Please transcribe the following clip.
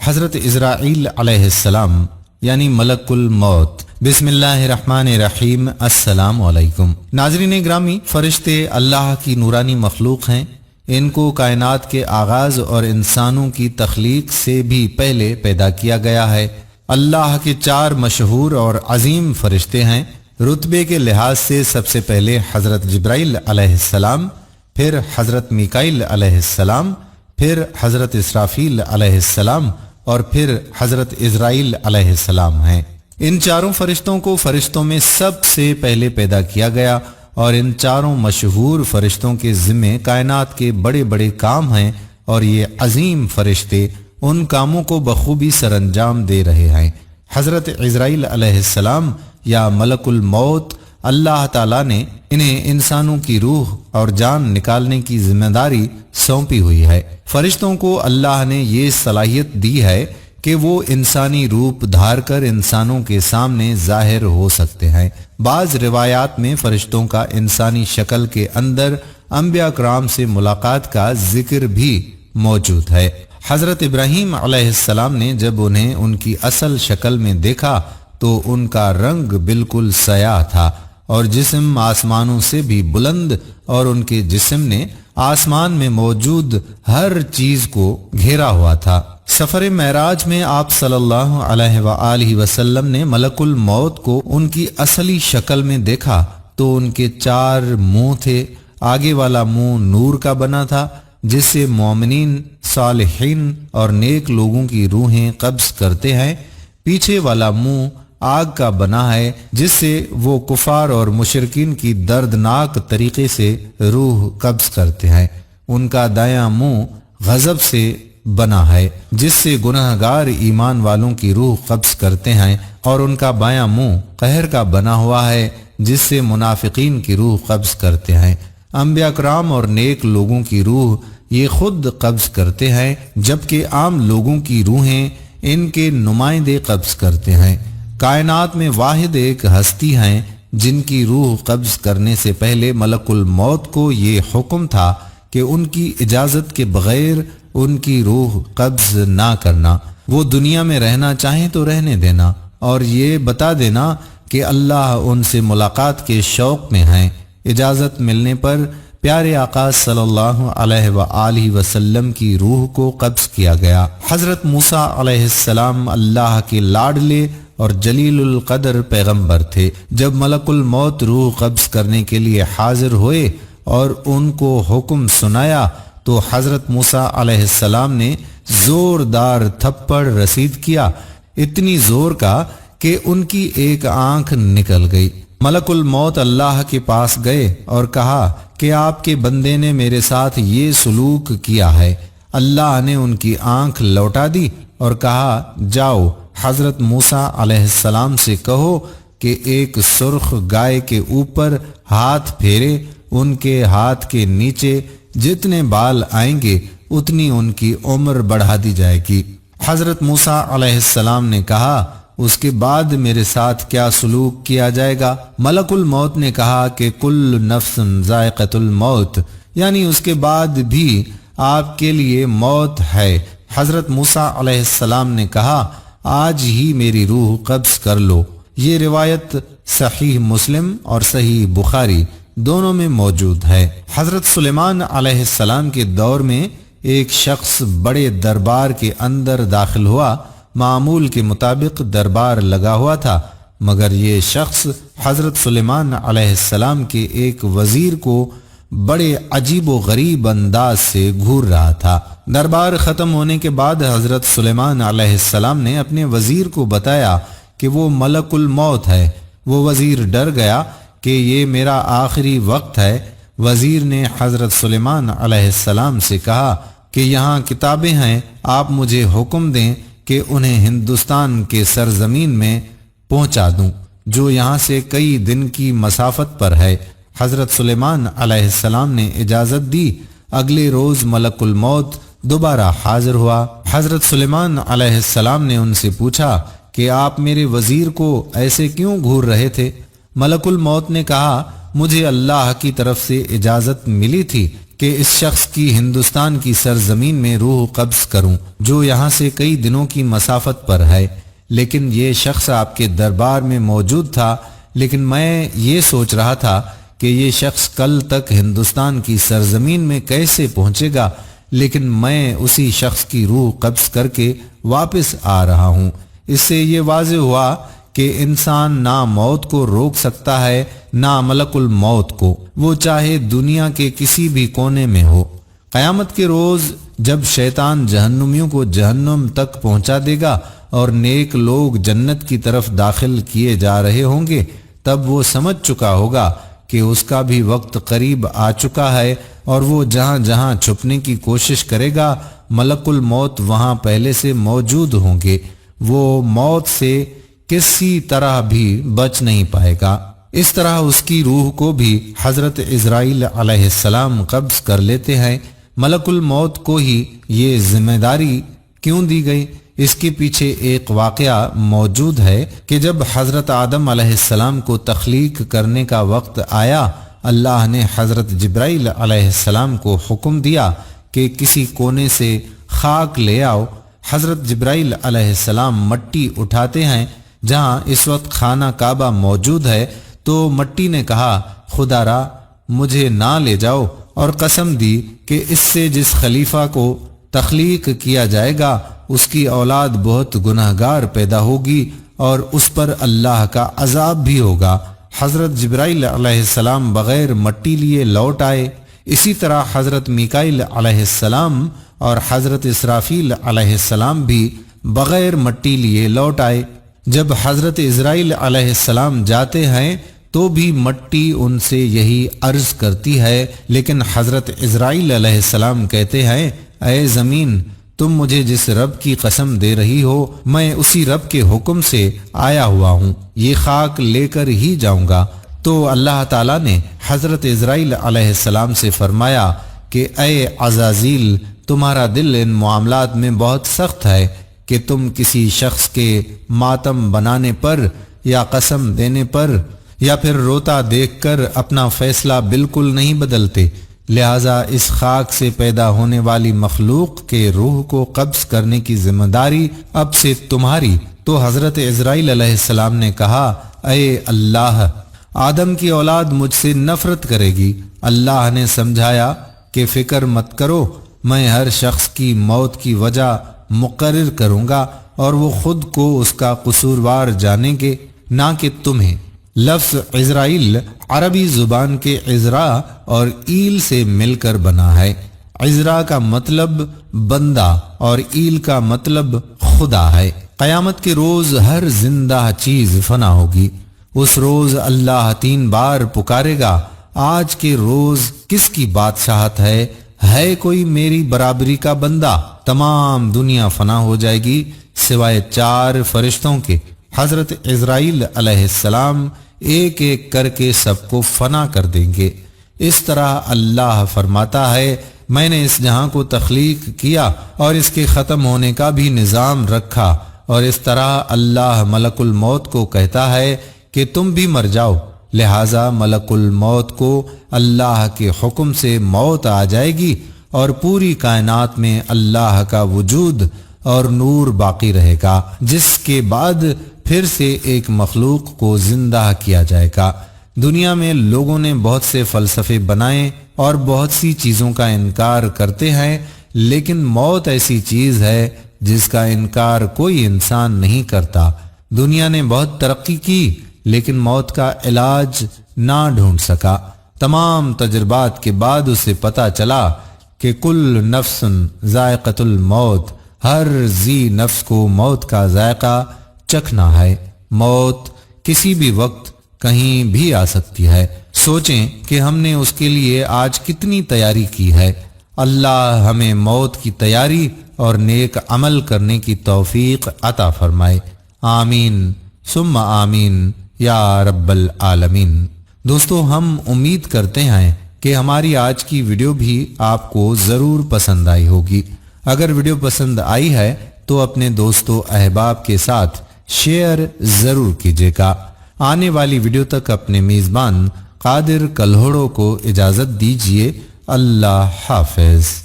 حضرت اسرائیل علیہ السلام یعنی ملک الموت۔ بسم اللہ الرحمن الرحیم۔ السلام علیکم۔ ناظرین گرامی، فرشتے اللہ کی نورانی مخلوق ہیں۔ ان کو کائنات کے آغاز اور انسانوں کی تخلیق سے بھی پہلے پیدا کیا گیا ہے۔ اللہ کے 4 مشہور اور عظیم فرشتے ہیں۔ رتبے کے لحاظ سے سب سے پہلے حضرت جبرائیل علیہ السلام، پھر حضرت میکائیل علیہ السلام، پھر حضرت اسرافیل علیہ السلام اور پھر حضرت اسرائیل علیہ السلام ہیں۔ ان 4 فرشتوں کو فرشتوں میں سب سے پہلے پیدا کیا گیا اور ان 4 مشہور فرشتوں کے ذمے کائنات کے بڑے بڑے کام ہیں، اور یہ عظیم فرشتے ان کاموں کو بخوبی سر انجام دے رہے ہیں۔ حضرت اسرائیل علیہ السلام یا ملک الموت، اللہ تعالیٰ نے انہیں انسانوں کی روح اور جان نکالنے کی ذمہ داری سونپی ہوئی ہے۔ فرشتوں کو اللہ نے یہ صلاحیت دی ہے کہ وہ انسانی روپ دھار کر انسانوں کے سامنے ظاہر ہو سکتے ہیں۔ بعض روایات میں فرشتوں کا انسانی شکل کے اندر انبیاء کرام سے ملاقات کا ذکر بھی موجود ہے۔ حضرت ابراہیم علیہ السلام نے جب انہیں ان کی اصل شکل میں دیکھا تو ان کا رنگ بالکل سیاہ تھا اور جسم آسمانوں سے بھی بلند، اور ان کے جسم نے آسمان میں موجود ہر چیز کو گھیرا ہوا تھا۔ سفر معراج میں آپ صلی اللہ علیہ وآلہ وسلم نے ملک الموت کو ان کی اصلی شکل میں دیکھا تو ان کے 4 منہ تھے۔ آگے والا منہ نور کا بنا تھا جس سے مومنین، صالحین اور نیک لوگوں کی روحیں قبض کرتے ہیں۔ پیچھے والا منہ آگ کا بنا ہے جس سے وہ کفار اور مشرکین کی دردناک طریقے سے روح قبض کرتے ہیں۔ ان کا دایاں منہ غضب سے بنا ہے جس سے گناہگار ایمان والوں کی روح قبض کرتے ہیں، اور ان کا بایاں منہ قہر کا بنا ہوا ہے جس سے منافقین کی روح قبض کرتے ہیں۔ انبیاء کرام اور نیک لوگوں کی روح یہ خود قبض کرتے ہیں، جبکہ عام لوگوں کی روحیں ان کے نمائندے قبض کرتے ہیں۔ کائنات میں واحد ایک ہستی ہیں جن کی روح قبض کرنے سے پہلے ملک الموت کو یہ حکم تھا کہ ان کی اجازت کے بغیر ان کی روح قبض نہ کرنا۔ وہ دنیا میں رہنا چاہیں تو رہنے دینا، اور یہ بتا دینا کہ اللہ ان سے ملاقات کے شوق میں ہیں۔ اجازت ملنے پر پیارے آقا صلی اللہ علیہ وآلہ وسلم کی روح کو قبض کیا گیا۔ حضرت موسیٰ علیہ السلام اللہ کے لاڈلے اور جلیل القدر پیغمبر تھے۔ جب ملک الموت روح قبض کرنے کے لیے حاضر ہوئے اور ان کو حکم سنایا تو حضرت موسیٰ علیہ السلام نے زوردار تھپڑ رسید کیا، اتنی زور کا کہ ان کی ایک آنکھ نکل گئی۔ ملک الموت اللہ کے پاس گئے اور کہا کہ آپ کے بندے نے میرے ساتھ یہ سلوک کیا ہے۔ اللہ نے ان کی آنکھ لوٹا دی اور کہا، جاؤ حضرت موسیٰ علیہ السلام سے کہو کہ ایک سرخ گائے کے اوپر ہاتھ پھیرے، ان کے ہاتھ کے نیچے جتنے بال آئیں گے اتنی ان کی عمر بڑھا دی جائے گی۔ حضرت موسیٰ علیہ السلام نے کہا، اس کے بعد میرے ساتھ کیا سلوک کیا جائے گا؟ ملک الموت نے کہا کہ کل نفس ذائقۃ الموت، یعنی اس کے بعد بھی آپ کے لیے موت ہے۔ حضرت موسیٰ علیہ السلام نے کہا، آج ہی میری روح قبض کر لو۔ یہ روایت صحیح مسلم اور صحیح بخاری دونوں میں موجود ہے۔ حضرت سلیمان علیہ السلام کے دور میں ایک شخص بڑے دربار کے اندر داخل ہوا۔ معمول کے مطابق دربار لگا ہوا تھا، مگر یہ شخص حضرت سلیمان علیہ السلام کے ایک وزیر کو بڑے عجیب و غریب انداز سے گھور رہا تھا۔ دربار ختم ہونے کے بعد حضرت سلیمان علیہ السلام نے اپنے وزیر کو بتایا کہ وہ ملک الموت ہے۔ وہ وزیر ڈر گیا کہ یہ میرا آخری وقت ہے۔ وزیر نے حضرت سلیمان علیہ السلام سے کہا کہ یہاں کتابیں ہیں، آپ مجھے حکم دیں کہ انہیں ہندوستان کے سرزمین میں پہنچا دوں جو یہاں سے کئی دن کی مسافت پر ہے۔ حضرت سلیمان علیہ السلام نے اجازت دی۔ اگلے روز ملک الموت دوبارہ حاضر ہوا۔ حضرت سلیمان علیہ السلام نے ان سے پوچھا کہ آپ میرے وزیر کو ایسے کیوں گھور رہے تھے؟ ملک الموت نے کہا، مجھے اللہ کی طرف سے اجازت ملی تھی کہ اس شخص کی ہندوستان کی سرزمین میں روح قبض کروں جو یہاں سے کئی دنوں کی مسافت پر ہے، لیکن یہ شخص آپ کے دربار میں موجود تھا، لیکن میں یہ سوچ رہا تھا کہ یہ شخص کل تک ہندوستان کی سرزمین میں کیسے پہنچے گا، لیکن میں اسی شخص کی روح قبض کر کے واپس آ رہا ہوں۔ اس سے یہ واضح ہوا کہ انسان نہ موت کو روک سکتا ہے نہ ملک الموت کو، وہ چاہے دنیا کے کسی بھی کونے میں ہو۔ قیامت کے روز جب شیطان جہنمیوں کو جہنم تک پہنچا دے گا اور نیک لوگ جنت کی طرف داخل کیے جا رہے ہوں گے، تب وہ سمجھ چکا ہوگا کہ اس کا بھی وقت قریب آ چکا ہے، اور وہ جہاں جہاں چھپنے کی کوشش کرے گا ملک الموت وہاں پہلے سے موجود ہوں گے، وہ موت سے کسی طرح بھی بچ نہیں پائے گا۔ اس طرح اس کی روح کو بھی حضرت عزرائیل علیہ السلام قبض کر لیتے ہیں۔ ملک الموت کو ہی یہ ذمہ داری کیوں دی گئی؟ اس کے پیچھے ایک واقعہ موجود ہے کہ جب حضرت آدم علیہ السلام کو تخلیق کرنے کا وقت آیا، اللہ نے حضرت جبرائیل علیہ السلام کو حکم دیا کہ کسی کونے سے خاک لے آؤ۔ حضرت جبرائیل علیہ السلام مٹی اٹھاتے ہیں جہاں اس وقت خانہ کعبہ موجود ہے، تو مٹی نے کہا، خدا را مجھے نہ لے جاؤ، اور قسم دی کہ اس سے جس خلیفہ کو تخلیق کیا جائے گا اس کی اولاد بہت گناہگار پیدا ہوگی اور اس پر اللہ کا عذاب بھی ہوگا۔ حضرت جبرائیل علیہ السلام بغیر مٹی لیے لوٹ آئے۔ اسی طرح حضرت میکائیل علیہ السلام اور حضرت اسرافیل علیہ السلام بھی بغیر مٹی لیے لوٹ آئے۔ جب حضرت عزرائیل علیہ السلام جاتے ہیں تو بھی مٹی ان سے یہی عرض کرتی ہے، لیکن حضرت عزرائیل علیہ السلام کہتے ہیں، اے زمین، تم مجھے جس رب کی قسم دے رہی ہو میں اسی رب کے حکم سے آیا ہوا ہوں، یہ خاک لے کر ہی جاؤں گا۔ تو اللہ تعالیٰ نے حضرت عزرائیل علیہ السلام سے فرمایا کہ اے عزازیل، تمہارا دل ان معاملات میں بہت سخت ہے کہ تم کسی شخص کے ماتم بنانے پر یا قسم دینے پر یا پھر روتا دیکھ کر اپنا فیصلہ بالکل نہیں بدلتے، لہذا اس خاک سے پیدا ہونے والی مخلوق کے روح کو قبض کرنے کی ذمہ داری اب سے تمہاری۔ تو حضرت عزرائیل علیہ السلام نے کہا، اے اللہ، آدم کی اولاد مجھ سے نفرت کرے گی۔ اللہ نے سمجھایا کہ فکر مت کرو، میں ہر شخص کی موت کی وجہ مقرر کروں گا اور وہ خود کو اس کا قصوروار جانیں گے، نہ کہ تمہیں۔ لفظ عزرائیل عربی زبان کے عزرا اور ایل سے مل کر بنا ہے۔ عزرا کا مطلب بندہ اور ایل کا مطلب خدا ہے۔ قیامت کے روز ہر زندہ چیز فنا ہوگی۔ اس روز اللہ 3 بار پکارے گا، آج کے روز کس کی بادشاہت ہے کوئی میری برابری کا بندہ؟ تمام دنیا فنا ہو جائے گی سوائے 4 فرشتوں کے۔ حضرت عزرائیل علیہ السلام ایک ایک کر کے سب کو فنا کر دیں گے۔ اس طرح اللہ فرماتا ہے، میں نے اس جہاں کو تخلیق کیا اور اس کے ختم ہونے کا بھی نظام رکھا، اور اس طرح اللہ ملک الموت کو کہتا ہے کہ تم بھی مر جاؤ، لہذا ملک الموت کو اللہ کے حکم سے موت آ جائے گی اور پوری کائنات میں اللہ کا وجود اور نور باقی رہے گا، جس کے بعد پھر سے ایک مخلوق کو زندہ کیا جائے گا۔ دنیا میں لوگوں نے بہت سے فلسفے بنائے اور بہت سی چیزوں کا انکار کرتے ہیں، لیکن موت ایسی چیز ہے جس کا انکار کوئی انسان نہیں کرتا۔ دنیا نے بہت ترقی کی لیکن موت کا علاج نہ ڈھونڈ سکا۔ تمام تجربات کے بعد اسے پتہ چلا کہ کل نفس ذائقۃ الموت، ہر ذی نفس کو موت کا ذائقہ چکھنا ہے۔ موت کسی بھی وقت کہیں بھی آ سکتی ہے۔ سوچیں کہ ہم نے اس کے لیے آج کتنی تیاری کی ہے۔ اللہ ہمیں موت کی تیاری اور نیک عمل کرنے کی توفیق عطا فرمائے۔ آمین ثم آمین یا رب العالمین۔ دوستو، ہم امید کرتے ہیں کہ ہماری آج کی ویڈیو بھی آپ کو ضرور پسند آئی ہوگی۔ اگر ویڈیو پسند آئی ہے تو اپنے دوستوں احباب کے ساتھ شیئر ضرور کیجیے گا۔ آنے والی ویڈیو تک اپنے میزبان قادر کلہوڑو کو اجازت دیجیے۔ اللہ حافظ.